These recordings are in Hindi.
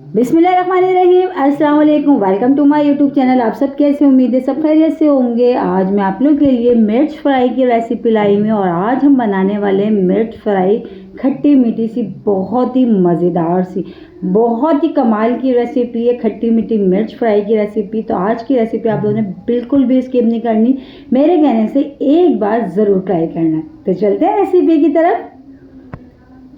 बिस्मिल्लाहिर्रहमानिर्रहीम, अस्सलाम वालेकुम। Welcome to my YouTube channel. आप सब कैसे, उम्मीद है सब खैरियत से होंगे। आज मैं आप लोगों के लिए मिर्च फ्राई की रेसिपी लाई हूँ और आज हम बनाने वाले हैं मिर्च फ्राई, खट्टी मीठी सी, बहुत ही मज़ेदार सी, बहुत ही कमाल की रेसिपी है खट्टी मीठी मिर्च फ्राई की रेसिपी। तो आज की रेसिपी आप लोगों ने बिल्कुल भी स्किप नहीं करनी, मेरे कहने से एक बार ज़रूर ट्राई करना। तो चलते हैं रेसिपी की तरफ।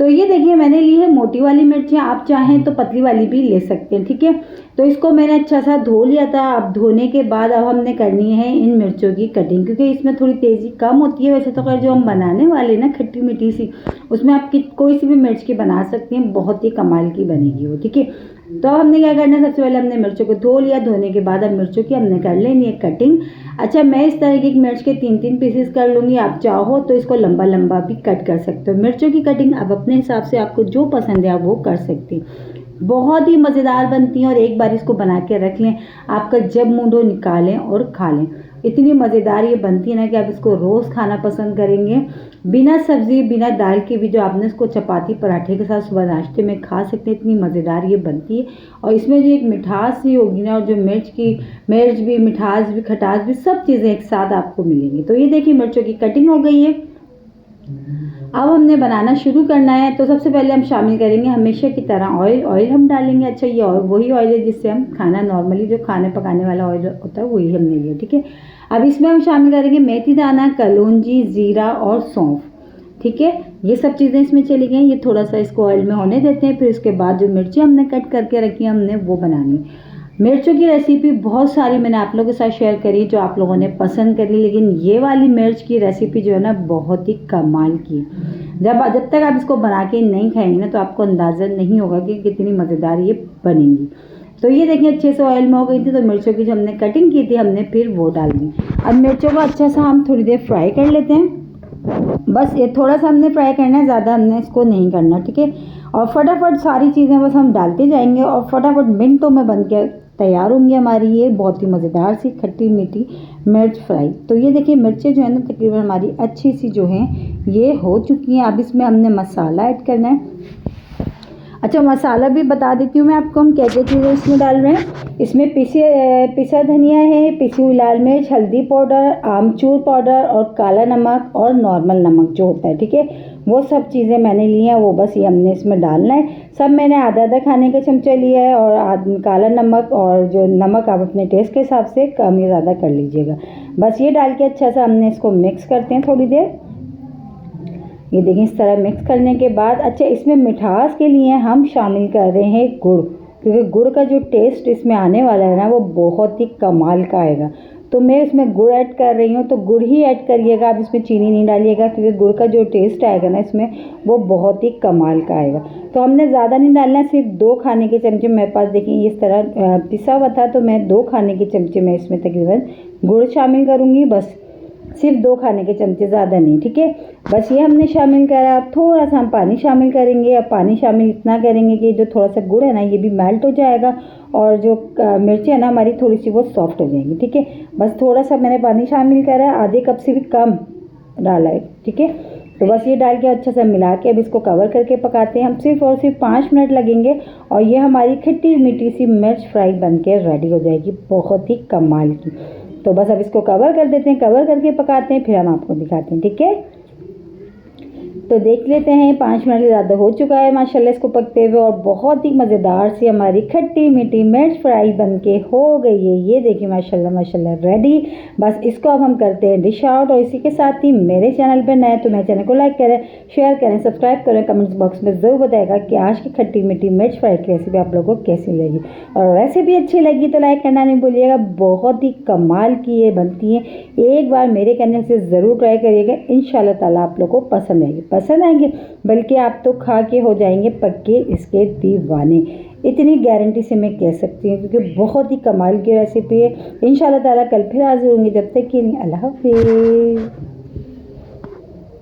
तो ये देखिए, मैंने ली है मोटी वाली मिर्चें, आप चाहें तो पतली वाली भी ले सकते हैं, ठीक है। तो इसको मैंने अच्छा सा धो लिया था। अब धोने के बाद अब हमने करनी है इन मिर्चों की कटिंग, क्योंकि इसमें थोड़ी तेज़ी कम होती है। वैसे तो खैर जो हम बनाने वाले ना खट्टी मीठी सी, उसमें आप कोई सी भी मिर्च की बना सकती हैं, बहुत ही कमाल की बनेगी वो, ठीक है। तो अब हमने क्या करना है, सबसे पहले हमने मिर्चों को धो लिया। धोने के बाद अब मिर्चों की हमने कर लेनी है कटिंग। अच्छा, मैं इस तरह की मिर्च के 3-3 पीसेस कर लूँगी। आप चाहो तो इसको लंबा लंबा भी कट कर सकते हो। मिर्चों की कटिंग अब अपने हिसाब से आपको जो पसंद है आप वो कर सकती हैं। बहुत ही मज़ेदार बनती हैं और एक बार इसको बना के रख लें, आपका जब मूड हो निकालें और खा लें। इतनी मज़ेदार ये बनती है ना कि आप इसको रोज़ खाना पसंद करेंगे, बिना सब्ज़ी बिना दाल के भी। जो आपने इसको चपाती पराठे के साथ सुबह नाश्ते में खा सकते हैं, इतनी मज़ेदार ये बनती है। और इसमें जो एक मिठास सी होगी ना, और जो मिर्च भी, मिठास भी, खटास भी, सब चीज़ें एक साथ आपको मिलेंगी। तो ये देखिए, मिर्चों की कटिंग हो गई है। अब हमने बनाना शुरू करना है। तो सबसे पहले हम शामिल करेंगे हमेशा की तरह ऑयल हम डालेंगे। अच्छा, ये वही ऑयल है जिससे हम खाना नॉर्मली जो खाने पकाने वाला ऑयल होता है वही हमने लिया, ठीक है। अब इसमें हम शामिल करेंगे मेथी दाना, कलौंजी, ज़ीरा और सौंफ, ठीक है। ये सब चीज़ें इसमें चली गई। ये थोड़ा सा इसको ऑयल में होने देते हैं। फिर उसके बाद जो मिर्ची हमने कट करके रखी है हमने वो बनानी। मिर्चों की रेसिपी बहुत सारी मैंने आप लोगों के साथ शेयर करी जो आप लोगों ने पसंद करी, लेकिन ये वाली मिर्च की रेसिपी जो है ना, बहुत ही कमाल की। जब तक आप इसको बना के नहीं खाएंगे ना, तो आपको अंदाज़ा नहीं होगा कि कितनी मज़ेदार ये बनेंगी। तो ये देखिए, अच्छे से ऑयल में हो गई थी। तो मिर्चों की जो हमने कटिंग की थी हमने फिर वो डाल दी। अब मिर्चों को अच्छा सा हम थोड़ी देर फ्राई कर लेते हैं। बस ये थोड़ा सा हमने फ्राई करना है, ज़्यादा हमने इसको नहीं करना, ठीक है। और फटाफट सारी चीज़ें बस हम डालते जाएंगे और फटाफट मिनटों में बन के तैयार होंगी हमारी ये बहुत ही मज़ेदार सी खट्टी मीठी मिर्च फ्राई। तो ये देखिए, मिर्चें जो है ना तकरीबन हमारी अच्छी सी जो हैं ये हो चुकी हैं। अब इसमें हमने मसाला ऐड करना है। अच्छा, मसाला भी बता देती हूँ मैं आपको, हम क्या क्या चीज़ें इसमें डाल रहे हैं। इसमें पिसा धनिया है, पिसी हुई लाल मिर्च, हल्दी पाउडर, आमचूर पाउडर और काला नमक और नॉर्मल नमक जो होता है, ठीक है। वो सब चीज़ें मैंने ली हैं, वो बस ये हमने इसमें डालना है। सब मैंने आधा आधा खाने का चमचा लिया है। और काला नमक और जो नमक आप अपने टेस्ट के हिसाब से कम या ज़्यादा कर लीजिएगा। बस ये डाल के अच्छा सा हमने इसको मिक्स करते हैं थोड़ी देर। ये देखिए, इस तरह मिक्स करने के बाद अच्छा, इसमें मिठास के लिए हम शामिल कर रहे हैं गुड़, क्योंकि गुड़ का जो टेस्ट इसमें आने वाला है ना वो बहुत ही कमाल का आएगा। तो मैं इसमें गुड़ ऐड कर रही हूँ, तो गुड़ ही ऐड करिएगा, आप इसमें चीनी नहीं डालिएगा, क्योंकि गुड़ का जो टेस्ट आएगा ना इसमें वो बहुत ही कमाल का आएगा। तो हमने ज़्यादा नहीं डालना, सिर्फ 2 खाने के चमचे मेरे पास देखिए इस तरह पिसा हुआ था, तो मैं 2 खाने के चमचे मैं इसमें तकरीबन गुड़ शामिल करूँगी। बस सिर्फ 2 खाने के चमचे, ज़्यादा नहीं, ठीक है। बस ये हमने शामिल करा। अब थोड़ा सा हम पानी शामिल करेंगे। अब पानी शामिल इतना करेंगे कि जो थोड़ा सा गुड़ है ना ये भी मेल्ट हो जाएगा और जो मिर्ची है ना हमारी थोड़ी सी वो सॉफ्ट हो जाएंगी, ठीक है। बस थोड़ा सा मैंने पानी शामिल करा, आधे कप से भी कम डाला है, ठीक है। तो बस ये डाल के अच्छा सा मिला के अब इसको कवर करके पकाते हैं हम। सिर्फ और सिर्फ 5 मिनट लगेंगे और ये हमारी खट्टी मीठी सी मिर्च फ्राई बन के रेडी हो जाएगी, बहुत ही कमाल की। तो बस अब इसको कवर कर देते हैं, कवर करके पकाते हैं, फिर हम आपको दिखाते हैं, ठीक है। तो देख लेते हैं, 5 मिनट ज़्यादा हो चुका है माशाल्लाह इसको पकते हुए और बहुत ही मज़ेदार सी हमारी खट्टी मीठी मिर्च फ्राई बनके हो गई है। ये देखिए माशाल्लाह माशाल्लाह रेडी। बस इसको अब हम करते हैं डिश आउट। और इसी के साथ ही मेरे चैनल पर नए तो मेरे चैनल को लाइक करें, शेयर करें, सब्सक्राइब करें। कमेंट्स बॉक्स में ज़रूर बताएगा कि आज की खट्टी मीठी मिर्च फ्राई की रेसिपी आप लोगों को कैसी लगी। और रेसिपी अच्छी लगी तो लाइक करना नहीं भूलिएगा, बहुत ही कमाल की ये बनती है। एक बार मेरे कहने से ज़रूर ट्राई करिएगा, इंशाल्लाह ताला आप लोग को पसंद आएंगे, बल्कि आप तो खा के हो जाएंगे पक्के इसके दीवाने। इतनी गारंटी से मैं कह सकती हूँ, क्योंकि बहुत ही कमाल की रेसिपी है। इंशाल्लाह ताला कल फिर हाजिर होंगी, जब तक के लिए अल्लाह हाफिज़।